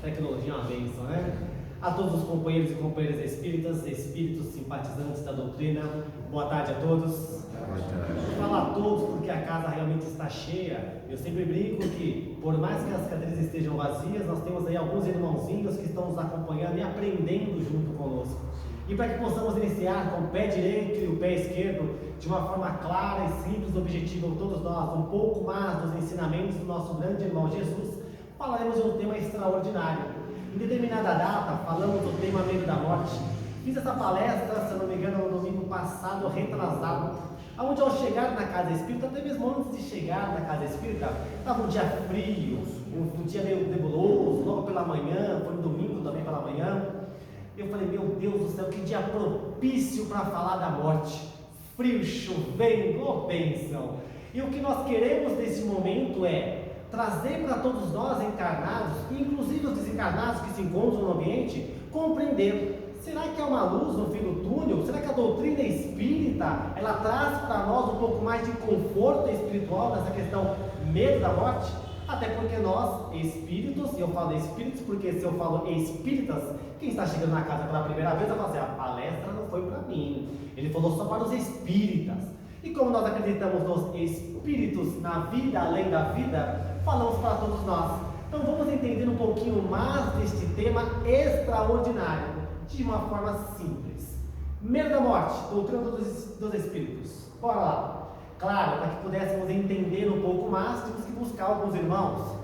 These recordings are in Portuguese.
Tecnologia é uma bênção, né? A todos os companheiros e companheiras espíritas, espíritos simpatizantes da doutrina, boa tarde a todos. Boa tarde. Falo a todos porque a casa realmente está cheia. Eu sempre brinco que, por mais que as cadeiras estejam vazias, nós temos aí alguns irmãozinhos que estão nos acompanhando e aprendendo junto conosco. E para que possamos iniciar com o pé direito e o pé esquerdo, de uma forma clara e simples, objetiva, todos nós, um pouco mais dos ensinamentos do nosso grande irmão Jesus, falaremos de um tema extraordinário. Em determinada data, falamos do tema medo da morte. Fiz essa palestra, se eu não me engano, no domingo passado, retrasado, onde ao chegar na casa espírita, até mesmo antes de chegar na casa espírita, estava um dia frio, um dia meio nebuloso, logo pela manhã, foi no domingo também pela manhã. Eu falei, meu Deus do céu, que dia propício para falar da morte. Frio, chovendo, oh bênção. E o que nós queremos nesse momento é trazer para todos nós encarnados, inclusive os desencarnados que se encontram no ambiente, compreender, será que há uma luz no fim do túnel? Será que a doutrina espírita, ela traz para nós um pouco mais de conforto espiritual nessa questão medo da morte? Até porque nós, espíritos, e eu falo espíritos porque se eu falo espíritas, quem está chegando na casa pela primeira vez vai falar assim, a palestra não foi para mim, ele falou só para os espíritas. E como nós acreditamos nos espíritos, na vida além da vida, falamos para todos nós. Então vamos entender um pouquinho mais deste tema extraordinário, de uma forma simples. Medo da morte, doutrina dos espíritos. Bora lá. Claro, para que pudéssemos entender um pouco mais, temos que buscar alguns irmãos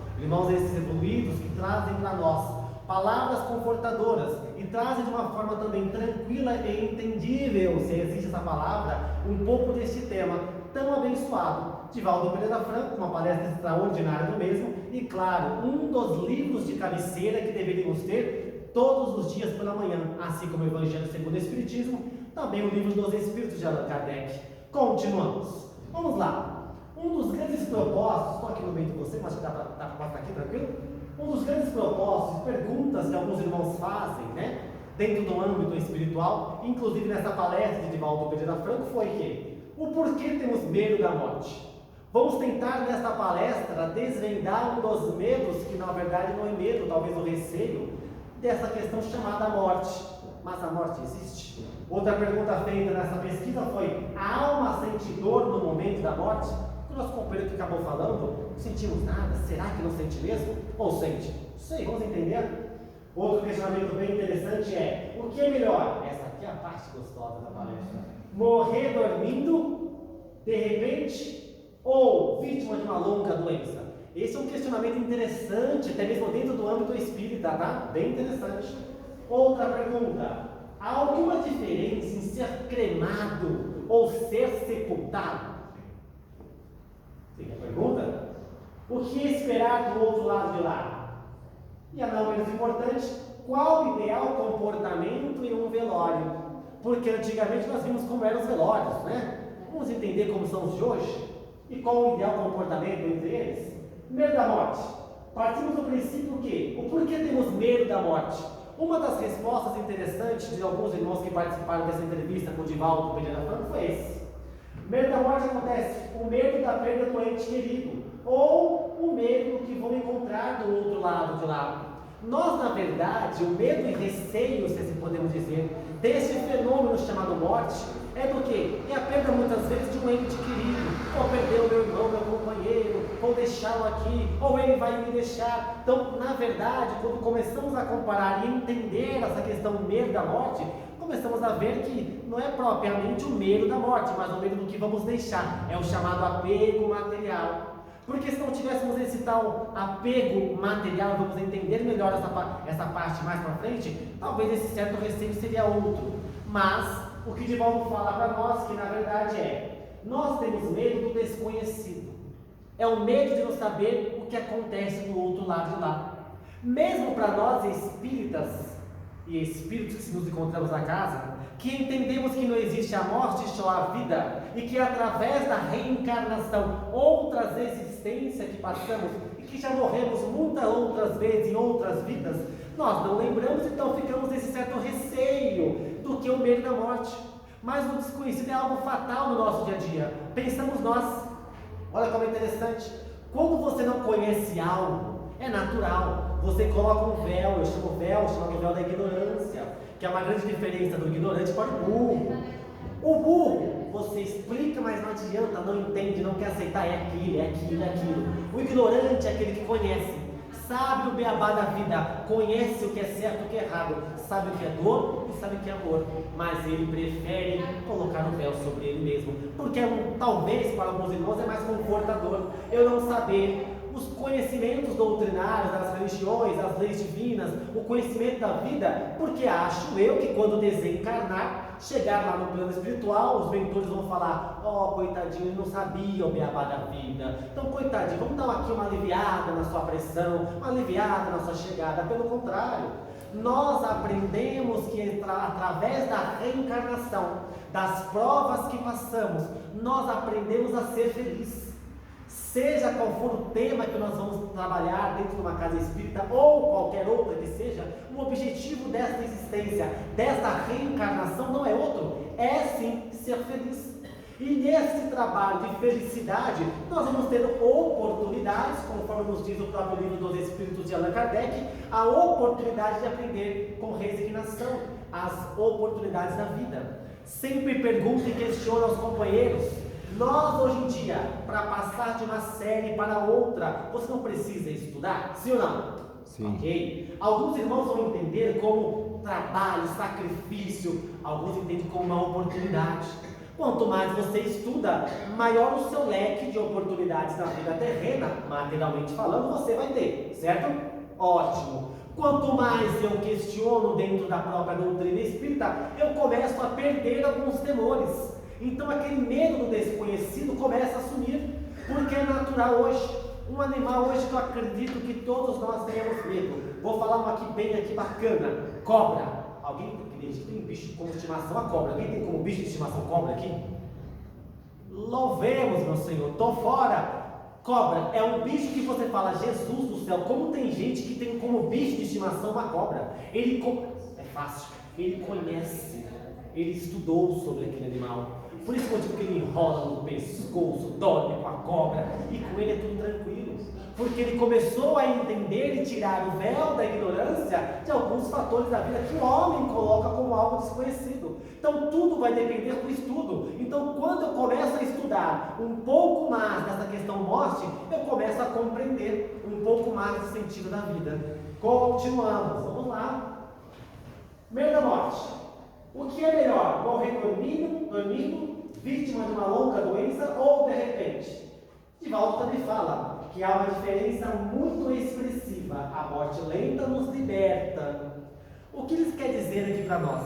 esses evoluídos que trazem para nós palavras confortadoras e trazem de uma forma também tranquila e entendível, se existe essa palavra, um pouco deste tema tão abençoado. Divaldo Pereira Franco, uma palestra extraordinária do mesmo, e claro, um dos livros de cabeceira que deveríamos ter todos os dias pela manhã, assim como o Evangelho segundo o Espiritismo, também o livro dos Espíritos de Allan Kardec. Continuamos. Vamos lá. Um dos grandes propósitos, estou aqui no meio de você, mas dá para estar aqui tranquilo? Um dos grandes propósitos, perguntas que alguns irmãos fazem, né, dentro do âmbito espiritual, inclusive nessa palestra de Divaldo Pereira Franco, foi que o porquê temos medo da morte. Vamos tentar nesta palestra desvendar um dos medos, que na verdade não é medo, talvez o receio, dessa questão chamada morte. Mas a morte existe? Outra pergunta feita nessa pesquisa foi: a alma sente dor no momento da morte? O nosso companheiro que acabou falando, não sentimos nada, será que não sente mesmo? Ou sente? Não sei, vamos entender? Outro questionamento bem interessante é: o que é melhor? Essa aqui é a parte gostosa da palestra. Morrer dormindo, de repente, ou vítima de uma longa doença? Esse é um questionamento interessante, até mesmo dentro do âmbito espírita, tá? Bem interessante. Outra pergunta: há alguma diferença em ser cremado ou ser sepultado? Segunda pergunta: o que esperar do outro lado de lá? E a não menos importante, qual o ideal comportamento em um velório? Porque antigamente nós vimos como eram os velórios, né? Vamos entender como são os de hoje? E qual o ideal comportamento entre eles? Medo da morte. Partimos do princípio que o porquê temos medo da morte? Uma das respostas interessantes de alguns irmãos que participaram dessa entrevista com o Divaldo Pereira Franco foi esse. Medo da morte acontece, o medo da perda do ente querido, ou o medo que vão encontrar do outro lado de lá. Nós, na verdade, o medo e receio, se assim podemos dizer, desse fenômeno chamado morte, é do que? É a perda muitas vezes de um ente querido, ou perder o meu irmão, meu companheiro, ou deixá-lo aqui, ou ele vai me deixar. Então, na verdade, quando começamos a comparar e entender essa questão do medo da morte, começamos a ver que não é propriamente o medo da morte, mas o medo do que vamos deixar, é o chamado apego material. Porque se não tivéssemos esse tal apego material, vamos entender melhor essa parte mais para frente, talvez esse certo receio seria outro. Mas o que Divaldo fala para nós, que na verdade nós temos medo do desconhecido. É o medo de não saber o que acontece do outro lado de lá. Mesmo para nós espíritas e espíritos que nos encontramos na casa, que entendemos que não existe a morte e só a vida, e que através da reencarnação, outras existências que passamos, e que já morremos muitas outras vezes em outras vidas, nós não lembramos, então ficamos nesse certo receio do que o medo da morte. Mas o desconhecido é algo fatal no nosso dia a dia. Pensamos nós, olha como é interessante, quando você não conhece algo, é natural, você coloca um véu, eu chamo véu, chamado véu da ignorância, que é uma grande diferença do ignorante para o burro. O burro, você explica, mas não adianta, não entende, não quer aceitar, é aquilo, é aquilo, é aquilo. O ignorante é aquele que conhece, sabe o beabá da vida, conhece o que é certo e o que é errado, sabe o que é dor e sabe o que é amor, mas ele prefere colocar o véu sobre ele mesmo, porque talvez para alguns irmãos é mais confortador eu não saber os conhecimentos doutrinários das religiões, das leis divinas, o conhecimento da vida, porque acho eu que quando desencarnar, chegar lá no plano espiritual, os mentores vão falar: ó, coitadinho, ele não sabia o beabá da vida, então coitadinho, vamos dar aqui uma aliviada na sua pressão, uma aliviada na sua chegada. Pelo contrário, nós aprendemos que através da reencarnação, das provas que passamos, nós aprendemos a ser felizes. Seja qual for o tema que nós vamos trabalhar dentro de uma casa espírita ou qualquer outra que seja, o objetivo desta existência, desta reencarnação não é outro, é sim ser feliz. E nesse trabalho de felicidade, nós vamos ter oportunidades, conforme nos diz o próprio livro dos Espíritos de Allan Kardec, a oportunidade de aprender com resignação, as oportunidades da vida. Sempre pergunta e questiona aos companheiros. Nós hoje em dia, para passar de uma série para outra, você não precisa estudar? Sim ou não? Sim. Ok? Alguns irmãos vão entender como trabalho, sacrifício, alguns entendem como uma oportunidade. Quanto mais você estuda, maior o seu leque de oportunidades na vida terrena, materialmente falando, você vai ter, certo? Ótimo. Quanto mais eu questiono dentro da própria doutrina espírita, eu começo a perder alguns temores. Então aquele medo do desconhecido começa a sumir, porque é natural hoje. Um animal hoje que eu acredito que todos nós tenhamos medo. Vou falar um aqui bem aqui bacana: cobra. Alguém tem bicho como estimação? A cobra. Alguém tem como bicho de estimação cobra aqui? Louvemos, meu Senhor, tô fora. Cobra é um bicho que você fala: Jesus do céu, como tem gente que tem como bicho de estimação uma cobra? É fácil, ele conhece, ele estudou sobre aquele animal. Por isso que eu digo que ele enrola no pescoço, dorme com a cobra, e com ele é tudo tranquilo, porque ele começou a entender e tirar o véu da ignorância de alguns fatores da vida que o homem coloca como algo desconhecido. Então tudo vai depender do estudo. Então quando eu começo a estudar um pouco mais dessa questão morte, eu começo a compreender um pouco mais do sentido da vida. Continuamos, vamos lá. Medo da morte. O que é melhor? Morrer dormindo, vítima de uma longa doença, ou de repente? Divaldo também fala que há uma diferença muito expressiva. A morte lenta nos liberta. O que isso quer dizer aqui para nós?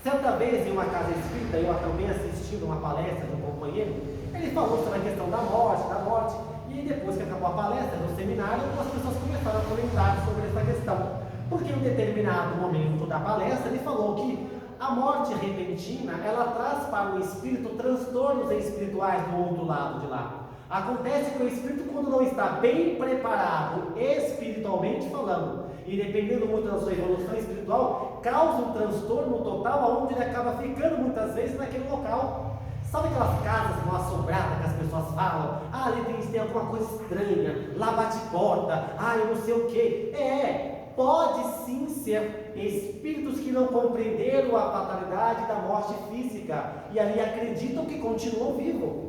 Certa vez, em uma casa espírita, eu também assistindo uma palestra de um companheiro, ele falou sobre a questão da morte, e depois que acabou a palestra, no seminário, as pessoas começaram a comentar sobre essa questão. Porque em um determinado momento da palestra, ele falou que a morte repentina, ela traz para o espírito transtornos espirituais do outro lado de lá. Acontece que o espírito, quando não está bem preparado espiritualmente falando, e dependendo muito da sua evolução espiritual, causa um transtorno total, onde ele acaba ficando muitas vezes naquele local. Sabe aquelas casas mal assombradas que as pessoas falam? Ah, ali tem alguma coisa estranha, lá bate porta, eu não sei o que. Pode sim ser espíritos que não compreenderam a fatalidade da morte física e ali acreditam que continuam vivos.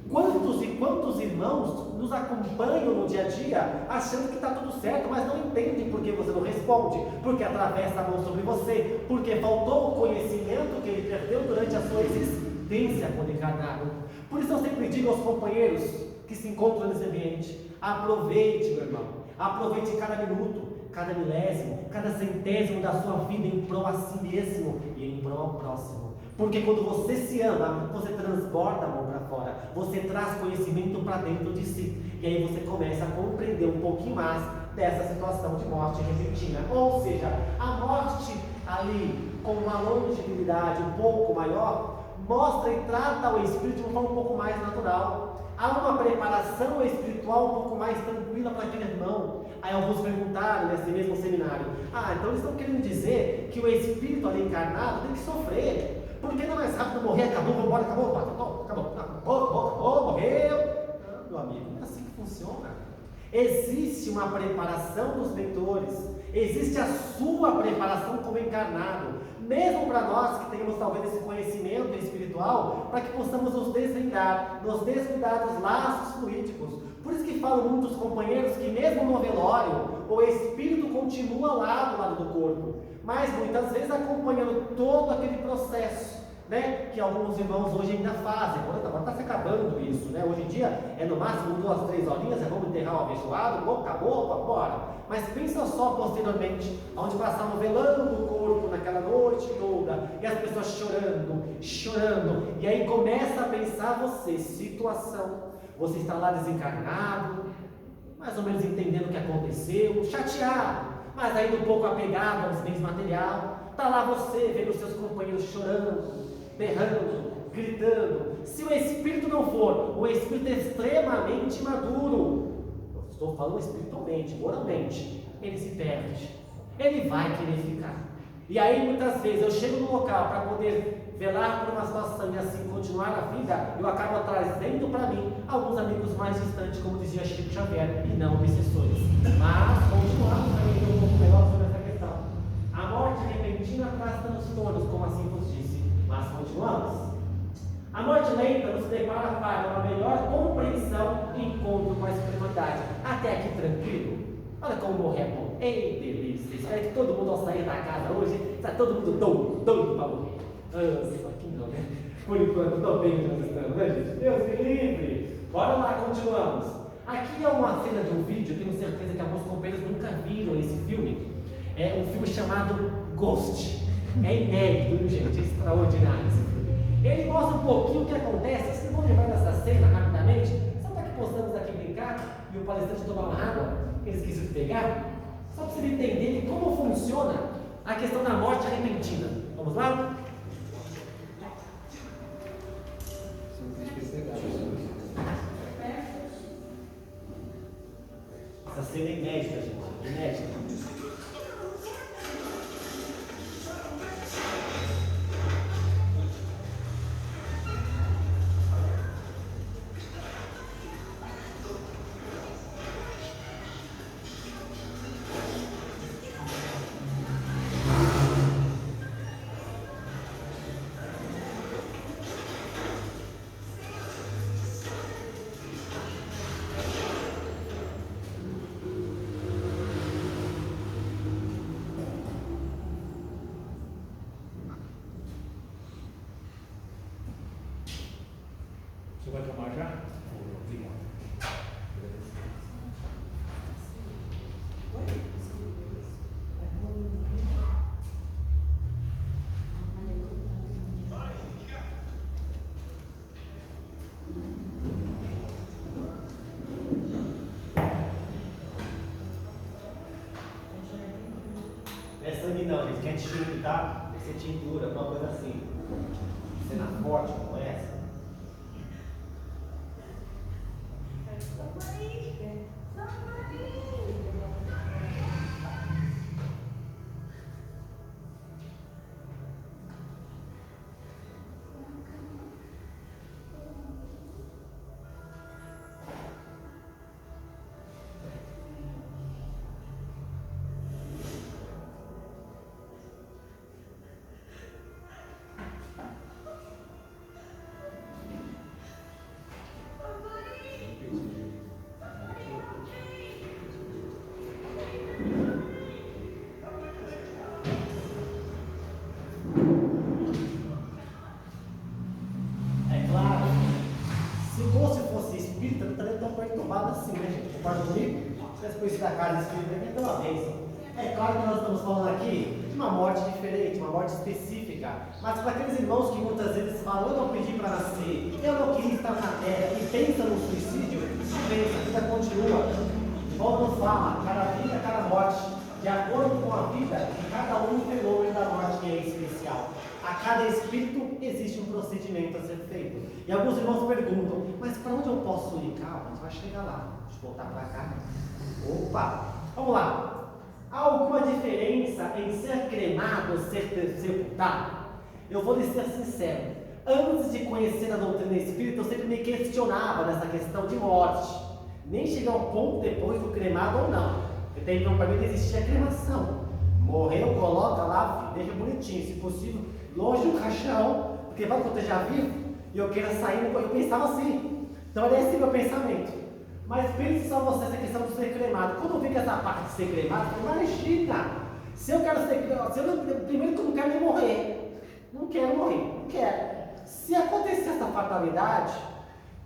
Quantos e quantos irmãos nos acompanham no dia a dia achando que está tudo certo, mas não entendem porque você não responde, porque atravessa a mão sobre você, porque faltou o conhecimento que ele perdeu durante a sua existência quando encarnado. Por isso eu sempre digo aos companheiros que se encontram nesse ambiente: aproveite, meu irmão, aproveite cada minuto, cada milésimo, cada centésimo da sua vida em prol a si mesmo e em prol ao próximo. Porque quando você se ama, você transborda a mão para fora, você traz conhecimento para dentro de si, e aí você começa a compreender um pouquinho mais dessa situação de morte repentina. Ou seja, a morte ali com uma longevidade um pouco maior, mostra e trata o espírito de uma forma um pouco mais natural. Há uma preparação espiritual um pouco mais tranquila para aquele irmão. Aí alguns perguntaram nesse mesmo seminário: então eles estão querendo dizer que o espírito ali encarnado tem que sofrer, porque não é mais rápido morrer, acabou, vamos embora, acabou, morreu. Não, meu amigo, não é assim que funciona. Existe uma preparação dos mentores, existe a sua preparação como encarnado, mesmo para nós que tenhamos talvez esse conhecimento espiritual, para que possamos nos desvendar, nos desvendar dos laços fluídicos. Por isso que falam muitos companheiros que mesmo no velório, o espírito continua lá do lado do corpo, mas muitas vezes acompanhando todo aquele processo, né, que alguns irmãos hoje ainda fazem. Agora está se acabando isso, né? Hoje em dia é no máximo 2, 3 horinhas, vamos enterrar o abençoado, acabou, bora. Mas pensa só posteriormente, onde passavam velando o corpo naquela noite toda, e as pessoas chorando, e aí começa a pensar você, situação, você está lá desencarnado, mais ou menos entendendo o que aconteceu, chateado, mas ainda um pouco apegado aos bens materiais. Está lá você, vendo os seus companheiros chorando, berrando, gritando. Se o espírito não for um espírito extremamente maduro, eu estou falando espiritualmente, moralmente, ele se perde, ele vai querer ficar. E aí muitas vezes eu chego no local para poder velar por uma situação e assim continuar a vida, eu acabo trazendo para mim alguns amigos mais distantes, como dizia Chico Xavier, e não obsessores. Mas continuamos a entender um pouco melhor sobre essa questão. A morte repentina traz transtornos, como assim vos disse, mas continuamos. A morte lenta nos prepara para uma melhor compreensão e encontro com a espiritualidade. Até aqui tranquilo. Olha como morrer é bom. Ei, delícia. Espero que todo mundo ao sair da casa hoje, está todo mundo doido para morrer. Só que não, né? Por enquanto, estou bem onde nós estamos, né, gente? Deus me livre. Bora lá, continuamos. Aqui é uma cena de um vídeo, tenho certeza que alguns companheiros nunca viram esse filme. É um filme chamado Ghost. É inédito, gente? É extraordinário esse filme. Ele mostra um pouquinho o que acontece. Vocês vão lembrar dessa cena rapidamente? Só para que possamos aqui brincar e o palestrante tomar uma água, ele esqueceu de pegar. Só para vocês entenderem como funciona a questão da morte repentina. Vamos lá? Essa cena é inédita, gente. Inédita. Você vai tomar já? Obrigado. Não é sangue não, gente. Quer tinta, tá? Tem que ser tintura, alguma coisa assim. Cena forte como essa. Assim, né, gente? Concorda comigo? Se tivesse conhecido a casa espírita, ia ter uma bênção. É claro que nós estamos falando aqui de uma morte diferente, uma morte específica. Mas para aqueles irmãos que muitas vezes falam, eu não pedi para nascer, eu não queria estar na terra, e pensam no suicídio, pensa, a vida continua. Paulo nos fala, cada vida, cada morte, de acordo com a vida, de cada um o fenômeno da morte que é especial. A cada espírito existe um procedimento a ser feito. E alguns irmãos perguntam, mas para onde eu posso ir? Calma, a gente vai chegar lá. Deixa eu voltar para cá. Opa! Vamos lá. Há alguma diferença em ser cremado ou ser sepultado? Eu vou lhe ser sincero. Antes de conhecer a doutrina espírita, eu sempre me questionava nessa questão de morte. Nem chegar ao ponto depois do cremado ou não. Porque então para mim existia a cremação. Morreu, coloca lá, deixa bonitinho, se possível, longe do caixão, porque vai proteger vivo e eu queira sair, eu pensava assim. Então era esse meu pensamento. Mas pense só você essa questão de ser cremado. Quando eu vi que essa parte de ser cremado, imagina, se eu quero ser cremado, primeiro que eu não quero nem morrer. Não quero morrer, não quero. Se acontecer essa fatalidade,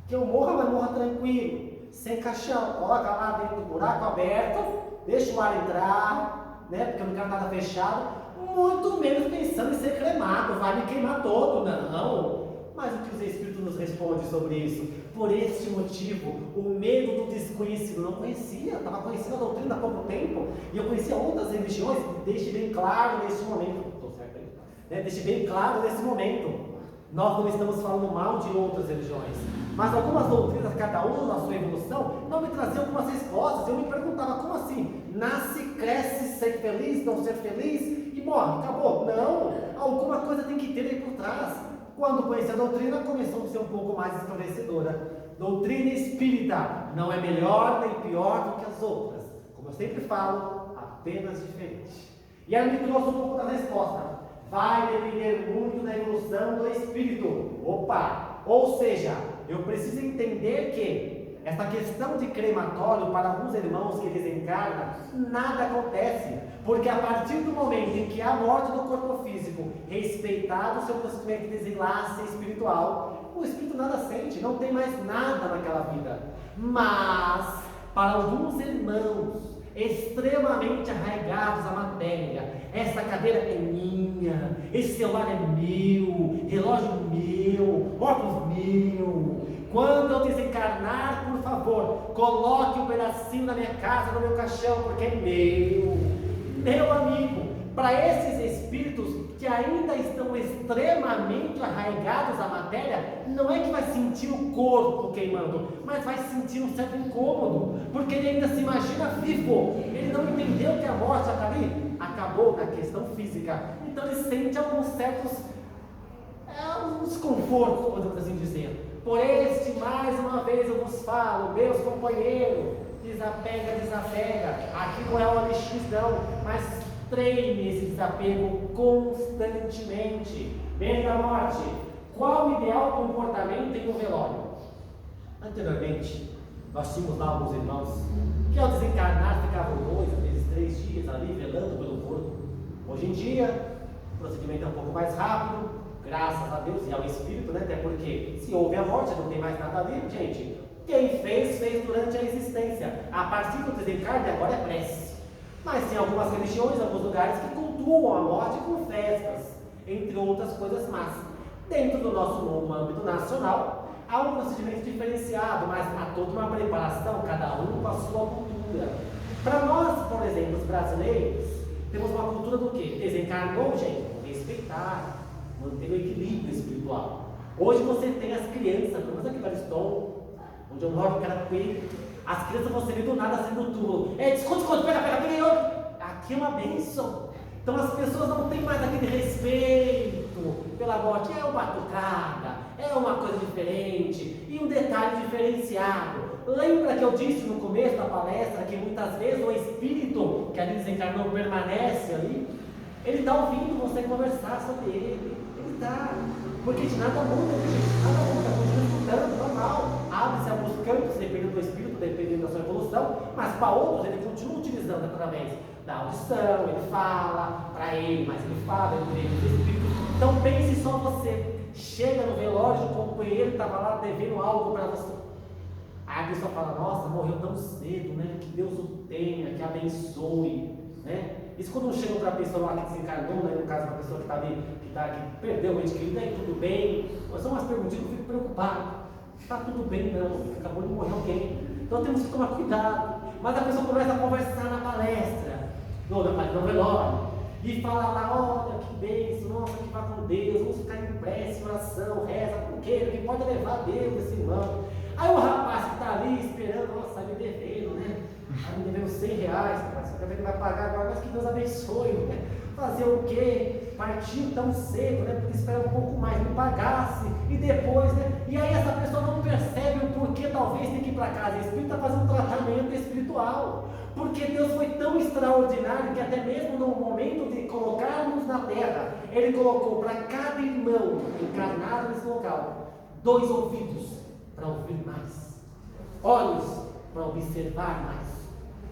que eu morra, mas morra tranquilo, sem caixão, coloca lá dentro do buraco aberto, deixa o ar entrar, né? Porque eu não quero nada fechado, muito menos pensando em ser cremado, vai me queimar todo, não. Mas o que os Espíritos nos respondem sobre isso? Por este motivo, o medo do desconhecido, não conhecia, estava conhecendo a doutrina há pouco tempo, e eu conhecia outras religiões, deixe bem claro nesse momento, estou certo aí? Né? Deixe bem claro nesse momento, nós não estamos falando mal de outras religiões, mas algumas doutrinas, cada uma na sua evolução, não me traziam algumas respostas. Eu me perguntava, como assim? Nasce, cresce, ser feliz, não ser feliz e morre, acabou. Não, alguma coisa tem que ter aí por trás. Quando conheci a doutrina, começou a ser um pouco mais esclarecedora. Doutrina espírita não é melhor nem pior do que as outras. Como eu sempre falo, apenas diferente. E ela me trouxe um pouco da resposta. Vai depender muito da evolução do espírito. Opa! Ou seja, eu preciso entender que essa questão de crematório, para alguns irmãos que desencarnam, nada acontece, porque a partir do momento em que há a morte do corpo físico, respeitado o seu procedimento de desenlace espiritual, o espírito nada sente, não tem mais nada naquela vida. Mas, para alguns irmãos extremamente arraigados à matéria, essa cadeira é minha, esse celular é meu, relógio meu, óculos meu. Quando eu desencarnar, por favor, coloque um pedacinho na minha casa, no meu caixão, porque é meu. Meu amigo, para esses espíritos que ainda estão extremamente arraigados à matéria, não é que vai sentir o corpo queimando, mas vai sentir um certo incômodo, porque ele ainda se imagina vivo, ele não entendeu que a morte está ali, acabou na questão física, então ele sente alguns certos desconfortos, podemos assim dizer. Por este, mais uma vez eu vos falo, meus companheiros, desapega, aqui não é uma LX não, mas treine esse desapego constantemente. Bem da morte, qual o ideal comportamento em um velório? Anteriormente, nós tínhamos lá alguns irmãos que ao desencarnar ficavam 2, às vezes 3 dias ali velando pelo corpo. Hoje em dia, o procedimento é um pouco mais rápido, graças a Deus e ao Espírito, né? Até porque se houve a morte, não tem mais nada ali, gente. Quem fez durante a existência. A partir do desencarne, agora é prece. Mas tem algumas religiões, alguns lugares que cultuam a morte com festas, entre outras coisas más. Dentro do nosso mundo, no âmbito nacional, há um procedimento diferenciado, mas há toda uma preparação, cada um com a sua cultura. Para nós, por exemplo, os brasileiros, temos uma cultura do quê? Desencarnou, gente, respeitar, manter o equilíbrio espiritual. Hoje você tem as crianças, pelo menos aqui em Ariston, onde eu moro, Carapicuí, as crianças você vê do nada assim no túmulo. Esconde, pega, e outro. Aqui é uma bênção. Então as pessoas não têm mais aquele respeito pela morte. É uma batucada, é uma coisa diferente. E um detalhe diferenciado. Lembra que eu disse no começo da palestra que muitas vezes o espírito que ali desencarnou permanece ali? Ele está ouvindo você conversar sobre ele. Ele está. Porque de nada muda, gente. Nada muda. Continua escutando, normal. Abre-se alguns campos, dependendo do espírito, dependendo da sua evolução. Mas para outros, ele continua utilizando através da audição. Ele fala para ele, mas ele fala, ele vê o espírito. Então pense só você. Chega no velório, o companheiro estava lá devendo algo para você. Aí a pessoa fala, nossa, morreu tão cedo, né? Que Deus o tenha, que abençoe, né? Isso quando chega para a pessoa lá que desencarnou, né? No caso, uma pessoa que está ali, que perdeu o ente querido, aí tudo bem? São umas perguntinhas que eu fico preocupado. Está tudo bem, não, acabou de morrer alguém. Então temos que tomar cuidado. Mas a pessoa começa a conversar na palestra, no velório, e fala lá, olha que bênção, nossa, que vá com Deus, vamos ficar em prece, oração, reza, por quê? Que pode levar Deus, esse irmão. Aí o rapaz que está ali esperando, nossa, me devendo, né? Está me devendo R$100, rapaz, você vai pagar agora, mas que Deus abençoe, né? Fazer o quê? Partiu tão cedo, né? Porque esperava um pouco mais, me pagasse, e depois, né? E aí essa pessoa não percebe o porquê talvez tem que ir para casa espírita fazer um tratamento espiritual. Porque Deus foi tão extraordinário que até mesmo no momento de colocarmos na terra, Ele colocou para cada irmão encarnado nesse local 2 ouvidos para ouvir mais, olhos para observar mais.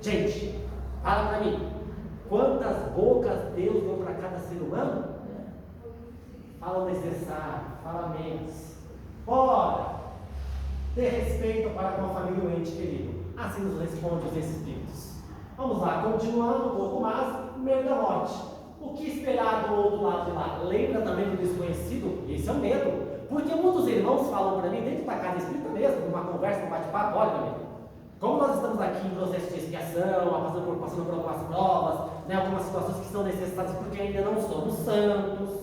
Gente, fala para mim, quantas bocas Deus deu para cada ser humano? Fala o necessário, fala menos. Ora, dê respeito para com a família e o ente querido. Assim nos responde os espíritos. Vamos lá, continuando um pouco mais, medo da morte. O que esperar do outro lado de lá? Lembra também do desconhecido? Esse é o medo. Porque muitos irmãos falam para mim, dentro da casa espírita mesmo, numa conversa, num bate-papo, olha, meu amigo, como nós estamos aqui em processo de expiação, passando por algumas provas, né, algumas situações que são necessárias, porque ainda não somos santos,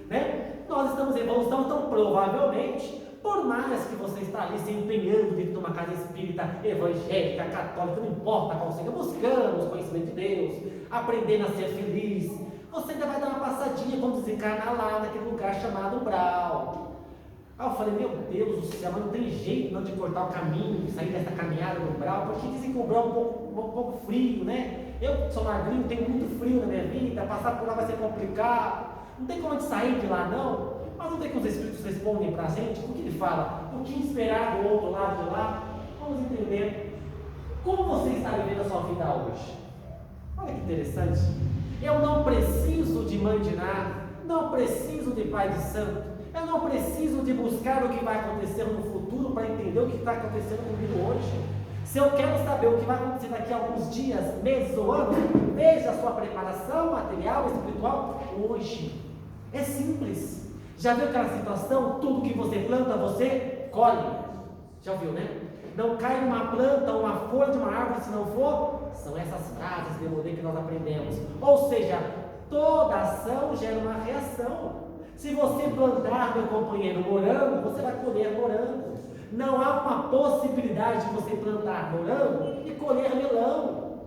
né? Nós estamos em evolução, então provavelmente, por mais que você está ali se empenhando dentro de uma casa espírita, evangélica, católica, não importa qual seja, buscando o conhecimento de Deus, aprendendo a ser feliz, você ainda vai dar uma passadinha quando desencarnar lá naquele lugar chamado umbral. Aí eu falei, meu Deus do céu, mas não tem jeito não de cortar o caminho, sair dessa caminhada no umbral, porque dizem que o umbral é um pouco frio, né? Eu sou magrinho, tenho muito frio na minha vida, passar por lá vai ser complicado, não tem como a gente sair de lá não. Mas não tem que os Espíritos respondem para a gente, o que ele fala? O que esperar do outro lado de lá? Vamos entender. Como você está vivendo a sua vida hoje? Olha que interessante. Eu não preciso de mãe de nada, não preciso de pai de santo, eu não preciso de buscar o que vai acontecer no futuro para entender o que está acontecendo comigo hoje. Se eu quero saber o que vai acontecer daqui a alguns dias, meses ou anos, veja a sua preparação material, espiritual, hoje. É simples. Já viu aquela situação? Tudo que você planta, você colhe. Já ouviu, né? Não cai uma planta ou uma folha de uma árvore se não for. São essas frases de Modê que nós aprendemos. Ou seja, toda ação gera uma reação. Se você plantar, meu companheiro, morango, você vai colher morango. Não há uma possibilidade de você plantar morango e colher melão.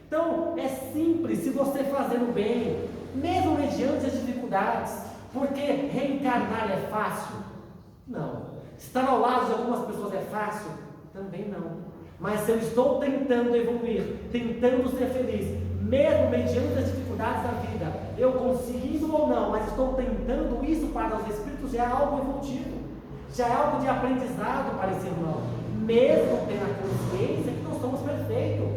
Então, é simples se você fazendo bem, mesmo mediante as dificuldades. Porque reencarnar é fácil? Não. Estar ao lado de algumas pessoas é fácil? Também não. Mas se eu estou tentando evoluir, tentando ser feliz, mesmo mediante as dificuldades da vida, eu conseguindo ou não, mas estou tentando isso para os espíritos, já é algo evolutivo, já é algo de aprendizado para esse irmão, mesmo tendo a consciência que não somos perfeitos,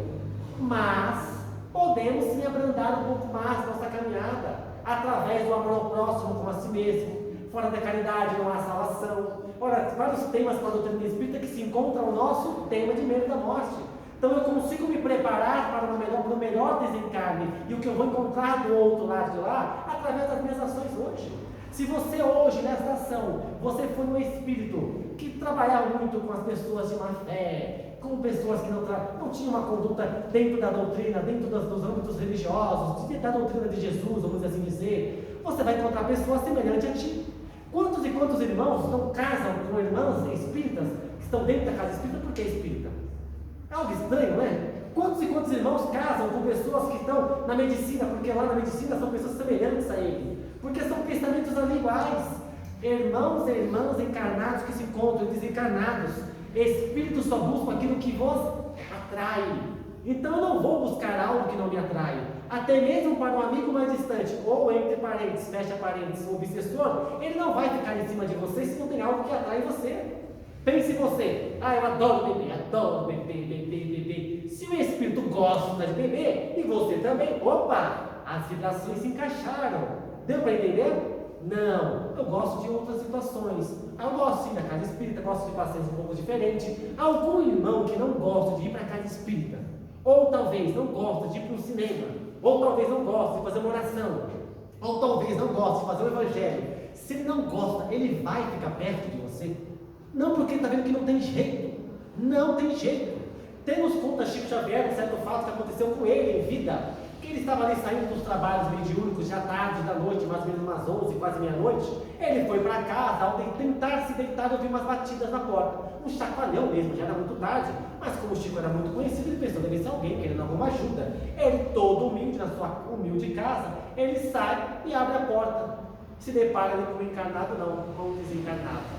mas podemos sim abrandar um pouco mais nossa caminhada, através do amor ao próximo como a si mesmo. Fora da caridade não há salvação. Ora, vários temas para a doutrina espírita que se encontram no nosso tema de medo da morte. Então eu consigo me preparar para o melhor desencarne e o que eu vou encontrar do outro lado de lá, através das minhas ações hoje. Se você hoje, nesta ação, você foi um espírito que trabalhava muito com as pessoas de má fé, com pessoas que não tinham uma conduta dentro da doutrina, dentro dos âmbitos religiosos, da doutrina de Jesus, vamos assim dizer, você vai encontrar pessoas semelhantes a ti. Quantos e quantos irmãos não casam com irmãs espíritas que estão dentro da casa espírita porque é espírita? É algo estranho, né? Quantos e quantos irmãos casam com pessoas que estão na medicina, porque lá na medicina são pessoas semelhantes a ele, porque são pensamentos ali iguais. Irmãos e irmãs encarnados que se encontram desencarnados, espíritos só buscam aquilo que vos atrai. Então eu não vou buscar algo que não me atrai. Até mesmo para um amigo mais distante, ou entre parênteses, fecha parênteses, o obsessor, ele não vai ficar em cima de você se não tem algo que atrai você. Pense você, eu adoro beber. Se o espírito gosta de beber, e você também, opa, as vibrações se encaixaram. Deu para entender? Não, eu gosto de outras situações. Eu gosto sim da casa espírita, gosto de passeios um pouco diferentes. Algum irmão que não gosta de ir para a casa espírita, ou talvez não gosta de ir para o cinema, ou talvez não gosta de fazer uma oração, ou talvez não gosta de fazer um evangelho. Se ele não gosta, ele vai ficar perto de você? Não, porque está vendo que não tem jeito. Não tem jeito. Temos conta Chico Xavier, um certo fato que aconteceu com ele em vida, que ele estava ali saindo dos trabalhos mediúnicos, já tarde da noite, mais ou menos umas 11, quase meia-noite. Ele foi para casa, ao tentar se deitar, ouviu umas batidas na porta. Um chacoalhão mesmo, já era muito tarde, mas como o Chico era muito conhecido, ele pensou, deve ser alguém querendo alguma ajuda. Ele todo sua humilde casa, ele sai e abre a porta. Se depara ali com o encarnado, não, com o desencarnado.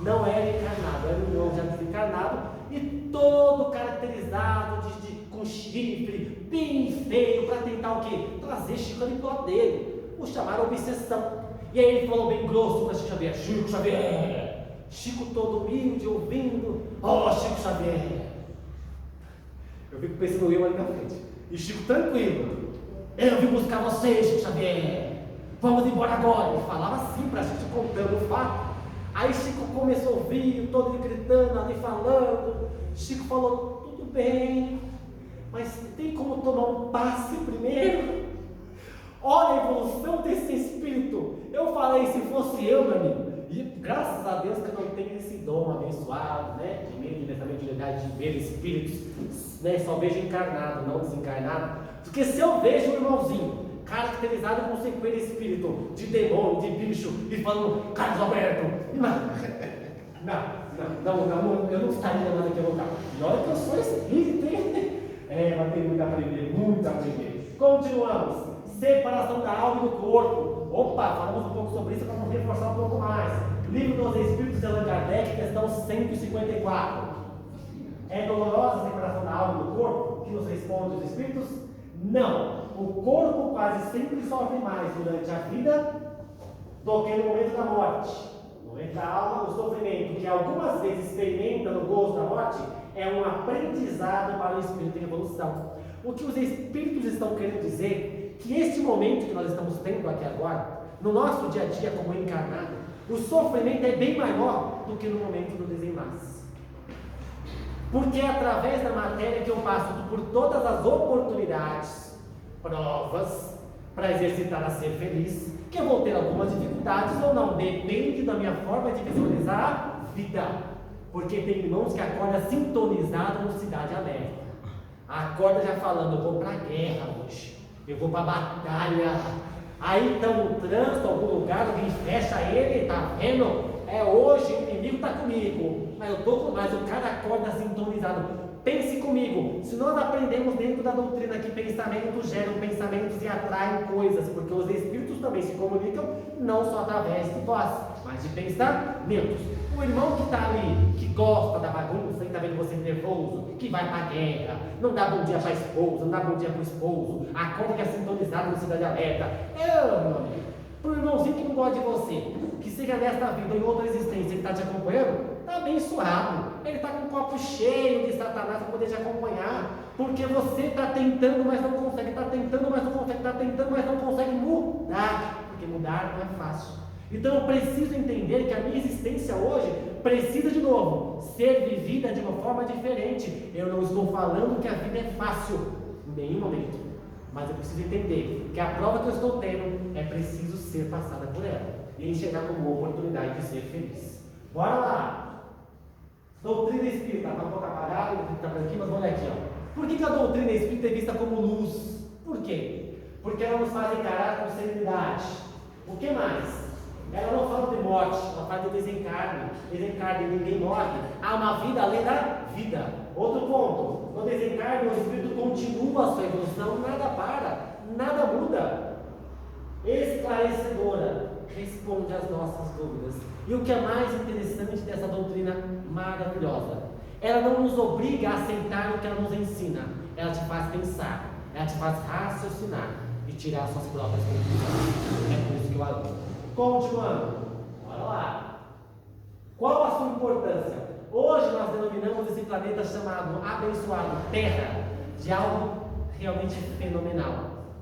Não era encarnado, era um irmão já desencarnado e todo caracterizado com chifre, bem feio, para tentar o quê? Trazer Chico ali pro lado dele. O chamaram obsessão. E aí ele falou bem grosso para Chico Xavier: Chico Xavier. Chico todo humilde, ouvindo: ó, Chico Xavier. Eu fico pensando eu ali na frente. E Chico tranquilo: eu vim buscar você, Chico Xavier. Vamos embora agora. Ele falava assim para Chico, contando o fato. Aí Chico começou a ouvir, todo ele gritando ali, falando. Chico falou: tudo bem, mas tem como tomar um passe primeiro? Olha a evolução desse espírito. Eu falei, se fosse eu, meu amigo, e graças a Deus que eu não tenho esse dom abençoado, né, de meio diretamente de unidade, de ver espíritos, né, só vejo encarnado, não desencarnado. Porque se eu vejo um irmãozinho caracterizado com sequer espírito de demônio, de bicho, e falando: Carlos Alberto, não, eu não estaria mais naquele local. E olha que eu sou espírito, hein? Mas tem muito a aprender, muito a aprender. Continuamos. Separação da alma e do corpo. Opa, falamos um pouco sobre isso para nos reforçar um pouco mais. Livro dos Espíritos de Allan Kardec, questão 154. É dolorosa a separação da alma e do corpo? Que nos responde os Espíritos? Não. O corpo quase sempre sofre mais durante a vida do que no momento da morte. No momento da alma, o sofrimento que algumas vezes experimenta no gozo da morte é um aprendizado para o espírito em evolução. O que os Espíritos estão querendo dizer que este momento que nós estamos tendo aqui agora, no nosso dia a dia como encarnado, o sofrimento é bem maior do que no momento do desenlace. Porque é através da matéria que eu passo por todas as oportunidades, provas, para exercitar a ser feliz, que eu vou ter algumas dificuldades ou não, depende da minha forma de visualizar a vida. Porque tem irmãos que acordam sintonizados no Cidade Alerta. Acorda já falando: eu vou para a guerra hoje, eu vou para a batalha. Aí está um trânsito, algum lugar, alguém fecha ele, tá vendo? É hoje, o inimigo está comigo. Mas o cara acorda sintonizado. Pense comigo, se nós aprendemos dentro da doutrina que pensamentos geram pensamentos e atraem coisas, porque os espíritos também se comunicam não só através de voz, mas de pensamentos. O irmão que está ali, que gosta da bagunça, e está vendo você nervoso, que vai para a guerra, não dá bom dia para a esposa, não dá bom dia para o esposo, acorda que é sintonizado no Cidade Alerta. Meu amigo, para o irmãozinho que não gosta de você, que seja nesta vida ou em outra existência, ele está te acompanhando, está abençoado. Ele está com um copo cheio de Satanás para poder te acompanhar, porque você está tentando, mas não consegue, está tentando, mas não consegue, está tentando, mas não consegue mudar, porque mudar não é fácil. Então eu preciso entender que a minha existência hoje precisa de novo ser vivida de uma forma diferente. Eu não estou falando que a vida é fácil, em nenhum momento, mas eu preciso entender que a prova que eu estou tendo é preciso ser passada por ela e enxergar como uma oportunidade de ser feliz. Bora lá! Doutrina espírita, está um pouco apagado, está por aqui, mas vamos aqui, ó. Por que a doutrina espírita é vista como luz? Por quê? Porque ela nos faz encarar com serenidade. O que mais? Ela não fala de morte, ela fala de desencarne. Desencarne, ninguém morre. Há uma vida além da vida. Outro ponto: no desencarne, o espírito continua a sua evolução, nada para, nada muda. Esclarecedora, responde às nossas dúvidas. E o que é mais interessante dessa doutrina maravilhosa, ela não nos obriga a aceitar o que ela nos ensina, ela te faz pensar, ela te faz raciocinar e tirar suas próprias conclusões. É por isso que eu aluno. Continuando, bora lá. Qual a sua importância? Hoje nós denominamos esse planeta chamado abençoado Terra de algo realmente fenomenal,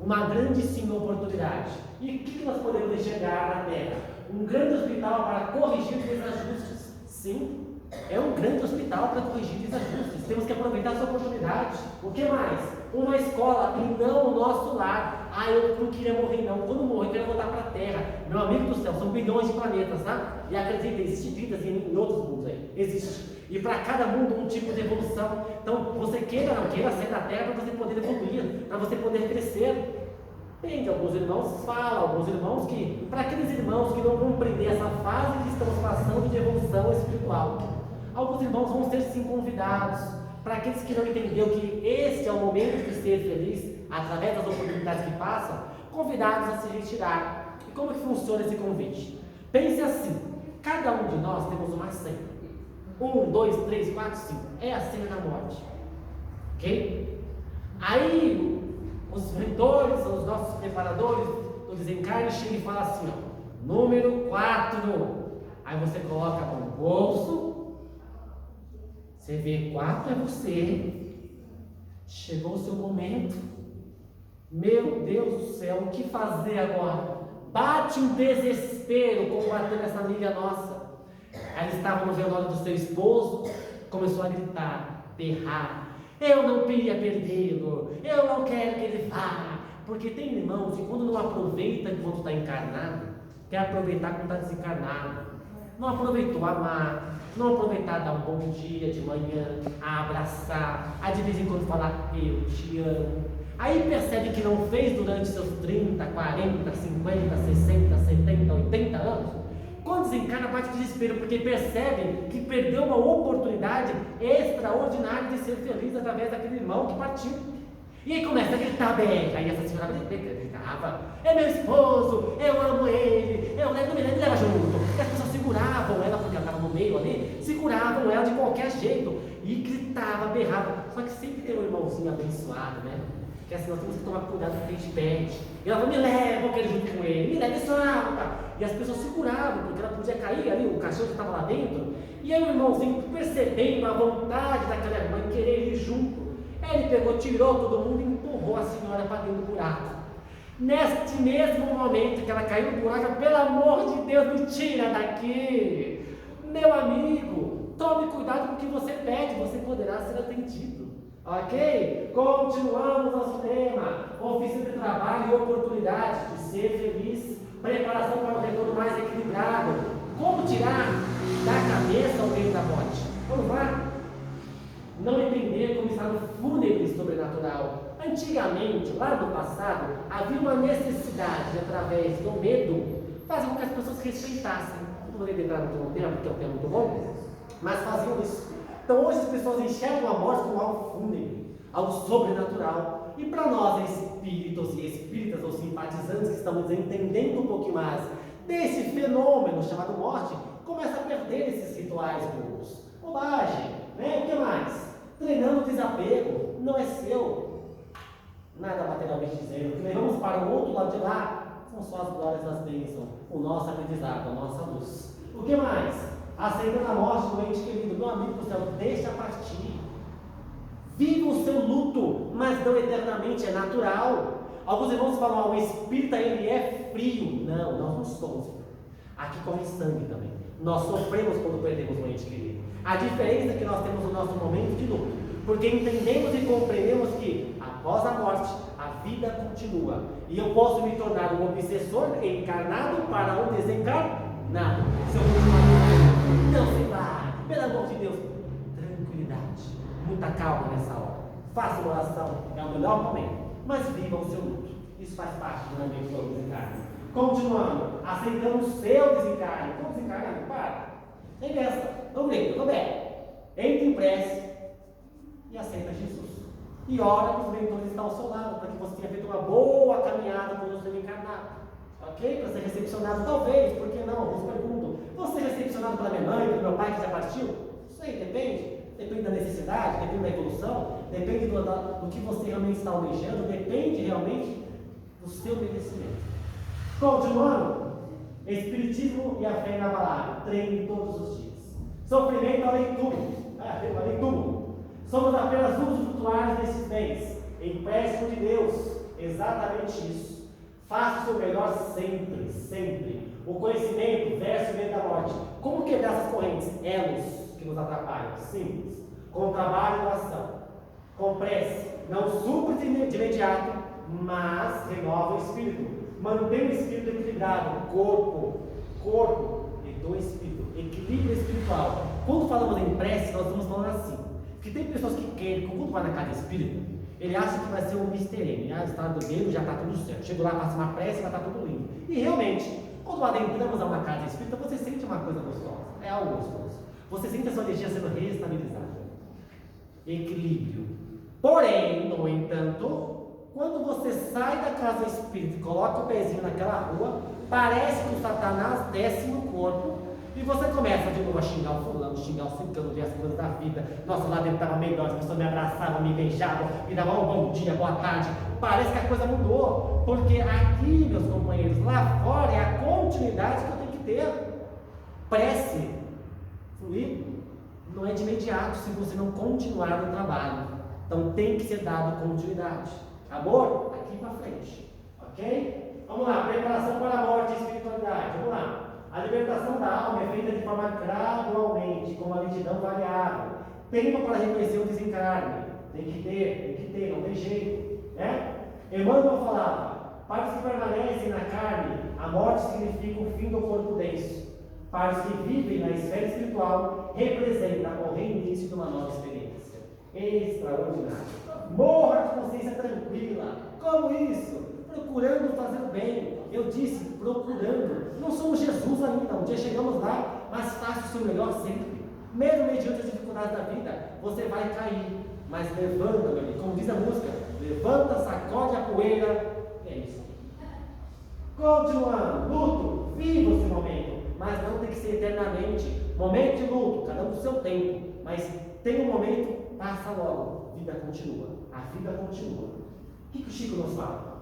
uma grandíssima oportunidade. E o que nós podemos enxergar na Terra? Um grande hospital para corrigir desajustes. Sim, é um grande hospital para corrigir desajustes. Temos que aproveitar essa oportunidade. O que mais? Uma escola e não o nosso lar. Eu não queria morrer não. Quando morrer, eu quero voltar para a Terra. Meu amigo do céu, são bilhões de planetas, tá? E acredita, existe vidas em outros mundos aí. Existe. E para cada mundo um tipo de evolução. Então, você queira ou não queira sair da Terra para você poder evoluir, para você poder crescer. Tem alguns irmãos falam, alguns irmãos que, para aqueles irmãos que não compreendem essa fase que estamos passando de evolução espiritual, alguns irmãos vão ser sim convidados para aqueles que não entenderam que este é o momento de ser feliz, através das oportunidades que passam, convidados a se retirar. E como que funciona esse convite? Pense assim, cada um de nós temos uma senha. 1, 2, 3, 4, 5. É a senha da morte. Ok? Aí, os mentores, os nossos preparadores do desencarne chegam e falam assim, ó, número 4. Aí você coloca a mão no bolso, você vê 4 é você. Chegou o seu momento. Meu Deus do céu, o que fazer agora? Bate um desespero, como bateu essa amiga nossa. Ela estava no velório do seu esposo, começou a gritar, berrar. Eu não queria perdê-lo, eu não quero que ele vá. Porque tem irmãos que quando não aproveita enquanto está encarnado, quer aproveitar quando está desencarnado. Não aproveitou a amar, não aproveitar a dar um bom dia de manhã, a abraçar, a de vez em quando falar, eu te amo. Aí percebe que não fez durante seus 30, 40, 50, 60, 70, 80 anos. Quando desencarna, bate desespero, porque percebe que perdeu uma oportunidade extraordinária de ser feliz através daquele irmão que partiu. E aí começa a gritar bem. Aí essa senhora gritava, é meu esposo, eu amo ele, eu não me leva junto. E as pessoas seguravam ela, porque ela estava no meio ali, seguravam ela de qualquer jeito. E gritava, berrava. Só que sempre tem um irmãozinho abençoado, né? Que assim, nós temos que tomar cuidado com o que a gente pede. E ela falou, me leva, eu quero junto com ele, me leva isso lá. E as pessoas seguravam, porque ela podia cair ali, o cachorro estava lá dentro. E aí o irmãozinho, percebendo a vontade daquela irmã em querer ir junto, ele pegou, tirou todo mundo e empurrou a senhora para dentro do buraco. Neste mesmo momento que ela caiu no buraco, pelo amor de Deus, me tira daqui. Meu amigo, tome cuidado com o que você pede, você poderá ser atendido. Ok? Continuamos nosso tema, oficina de trabalho e oportunidade de ser feliz, preparação para um retorno mais equilibrado. Como tirar da cabeça o meio da morte? Vamos lá? Não entender como está no fúnebre sobrenatural. Antigamente, lá no passado, havia uma necessidade de, através do medo, fazer com que as pessoas respeitassem. Não vou entrar no tema, porque é um tema muito bom, mas faziam isso. Então hoje as pessoas enxergam a morte como algo fúnebre, algo sobrenatural. E para nós, espíritos e espíritas ou simpatizantes que estamos entendendo um pouquinho mais desse fenômeno chamado morte, começa a perder esses rituais bobos. Bobagem, né? O que mais? Treinando o desapego, não é seu. Nada materialmente dizendo. O que levamos para o outro lado de lá são só as glórias das bênçãos, o nosso aprendizado, a nossa luz. O que mais? Aceitando a morte do ente querido, meu amigo do céu, deixa partir. Viva o seu luto, mas não eternamente, é natural. Alguns irmãos falam, o espírita ele é frio. Não, nós não somos. Aqui corre sangue também. Nós sofremos quando perdemos um ente querido. A diferença é que nós temos o nosso momento de luto, porque entendemos e compreendemos que após a morte, a vida continua. E eu posso me tornar um obsessor encarnado para um desencarnado. Se eu continuar, não se vai, pelo amor de Deus. Tranquilidade, muita calma nessa hora. Faça uma oração, é o melhor momento. Mas viva o seu luto. Isso faz parte do momento do desencarne. Continuando, aceitando o seu desencarne. Como desencarne? Para. Sem dessa. Não grita, não bebe. Entre em prece e aceita Jesus. E ora que os mentores estão ao seu lado, para que você tenha feito uma boa caminhada para o seu encarnado. Ok? Para ser recepcionado, talvez, por que não? Alguns perguntam: vou ser recepcionado pela minha mãe, pelo meu pai que já partiu? Isso aí depende. Depende da necessidade, depende da evolução, depende do que você realmente está almejando, depende realmente do seu merecimento. Continuando, Espiritismo e a fé inabalável, treine todos os dias. Sofrimento além de tudo. Somos apenas usufrutuários desses bens, empréstimo de Deus, exatamente isso. Faça o seu melhor sempre, sempre. O conhecimento versus o medo da morte. Como quebrar essas correntes? Elos que nos atrapalham, simples. Com trabalho e oração, com prece, não supre de imediato, mas renova o espírito. Mantém o espírito equilibrado, corpo e do espírito, equilíbrio espiritual. Quando falamos em prece, nós estamos falando assim, porque tem pessoas que querem, quando vai na casa espírita, ele acha que vai ser um Mr. M, o estado dele já está tudo certo. Chego lá, faço uma prece e vai estar tudo lindo. E realmente, quando adentramos a uma casa espírita, você sente uma coisa gostosa, é algo gostoso. Você sente a sua energia sendo reestabilizada. equilíbrio. Porém, no entanto, quando você sai da casa espírita e coloca o pezinho naquela rua, parece que o Satanás desce no corpo e você começa de novo a xingar o fulano, xingar o ciclano, ver as coisas da vida. Nossa, lá dentro estava melhor, as pessoas me abraçavam, me beijavam, me davam um bom dia, boa tarde. Parece que a coisa mudou, porque aqui, meus companheiros, lá fora é a continuidade que eu tenho que ter. Prece, fluir, não é de imediato se você não continuar no trabalho. Então tem que ser dado continuidade. Amor, aqui para frente, ok? Vamos lá, preparação para a morte e espiritualidade. Vamos lá. A libertação da alma é feita de forma gradualmente, com uma lentidão variável. Tempo para reconhecer o desencarne. Tem que ter, não tem jeito. Né? Emmanuel falava: para os que permanecem na carne, a morte significa o fim do corpo denso. Para os que vivem na esfera espiritual, representa o reinício de uma nova experiência. Extraordinário. Morra de consciência tranquila. Como isso? Procurando fazer o bem. Eu disse, procurando. Não somos Jesus ainda. Um dia chegamos lá, mas faça o seu melhor sempre. Mesmo mediante as dificuldades da vida, você vai cair. Mas levanta, meu amigo. Como diz a música, levanta, sacode a poeira. É isso. Continuando, luto, viva esse momento. Mas não tem que ser eternamente. Momento de luto, cada um do seu tempo. Mas tem um momento, passa logo. A vida continua. A vida continua. O que o Chico nos fala?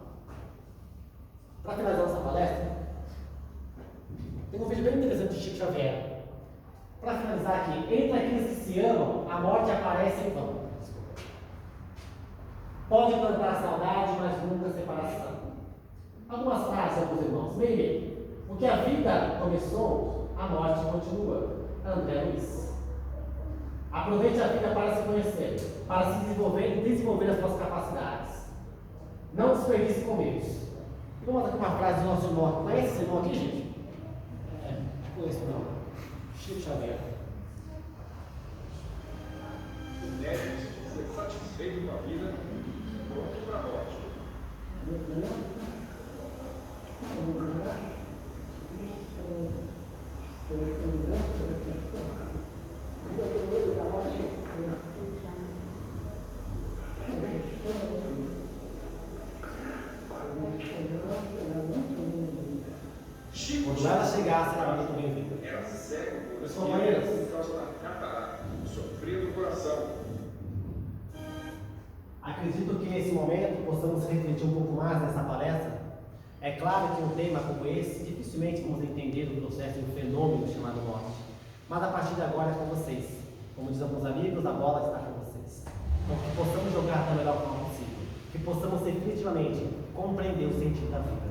Para finalizar nossa palestra, tem um vídeo bem interessante de Chico Xavier. Para finalizar aqui, entre aqueles que se amam, a morte aparece em vão. Pode plantar saudade, mas nunca separação. Algumas frases, alguns irmãos. Meio. Porque a vida começou, a morte continua. André Luiz. Aproveite a vida para se conhecer, para se desenvolver e desenvolver as suas capacidades. Não desperdice começos. Vamos botar aqui uma frase do nosso irmão. Conhece esse irmão aqui, gente? Conheço não. Chico Xavier. O médico foi satisfeito com a vida, pronto para a morte. Quando ela chegar, será muito bem-vindo. Era cego Meus por companheiros, causa da catarata, sofria do coração. acredito que nesse momento possamos refletir um pouco mais nessa palestra. É claro que um tema como esse, dificilmente vamos entender o processo de um fenômeno chamado morte. Mas a partir de agora é com vocês. Como dizem alguns amigos, a bola está com vocês. Então que possamos jogar da melhor forma possível. Que possamos definitivamente compreender o sentido da vida.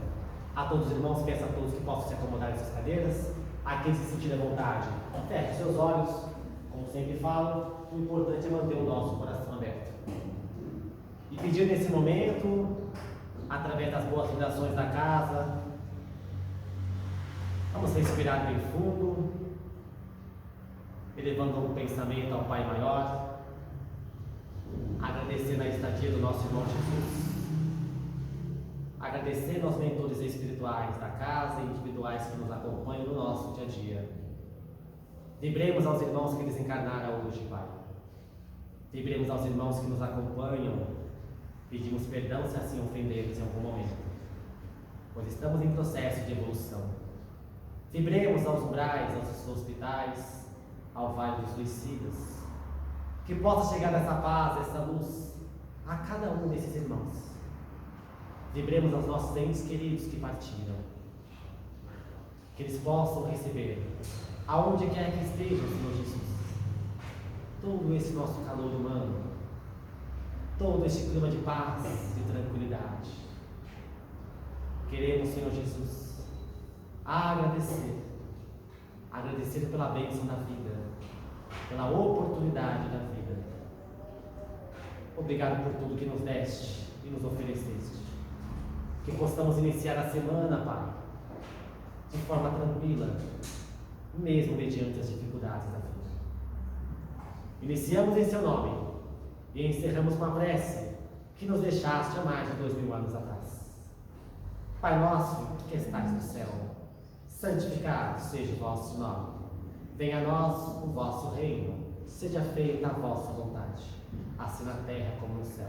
A todos os irmãos, peço a todos que possam se acomodar em suas cadeiras. Aqueles que se sentirem à vontade, feche seus olhos. Como sempre falo, o importante é manter o nosso coração aberto. E pedir nesse momento, através das boas vibrações da casa, vamos respirar bem fundo, elevando o pensamento ao Pai Maior, agradecendo a estadia do nosso irmão Jesus, agradecendo aos mentores espirituais da casa e individuais que nos acompanham no nosso dia a dia. Vibremos aos irmãos que desencarnaram hoje, Pai. Vibremos aos irmãos que nos acompanham. Pedimos perdão se assim ofendemos em algum momento, pois estamos em processo de evolução. Vibremos aos umbrais, aos hospitais, ao vale dos suicidas. Que possa chegar essa paz, essa luz a cada um desses irmãos. Vibremos aos nossos entes queridos que partiram. Que eles possam receber, aonde quer que estejam, Senhor Jesus, todo esse nosso calor humano, todo esse clima de paz e tranquilidade. Queremos, Senhor Jesus, agradecer pela bênção da vida, pela oportunidade da vida. Obrigado por tudo que nos deste e nos ofereceste. Que possamos iniciar a semana, Pai, de forma tranquila, mesmo mediante as dificuldades da vida. Iniciamos em Seu nome e encerramos com a prece que nos deixaste há mais de 2000 anos atrás. Pai nosso que estais no céu, santificado seja o vosso nome. Venha a nós o vosso reino, seja feita a vossa vontade, assim na terra como no céu.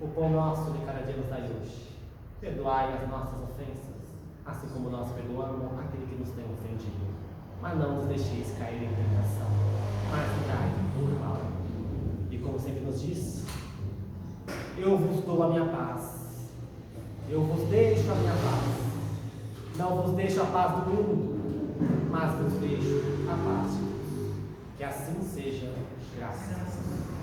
O pão nosso de cada dia nos dai hoje. Perdoai as nossas ofensas, assim como nós perdoamos aquele que nos tem ofendido. Mas não nos deixeis cair em tentação, mas livrai-nos do mal. E como sempre nos diz, eu vos dou a minha paz. Eu vos deixo a minha paz. Não vos deixo a paz do mundo, mas vos deixo a paz de Deus. Que assim seja, graças a Deus.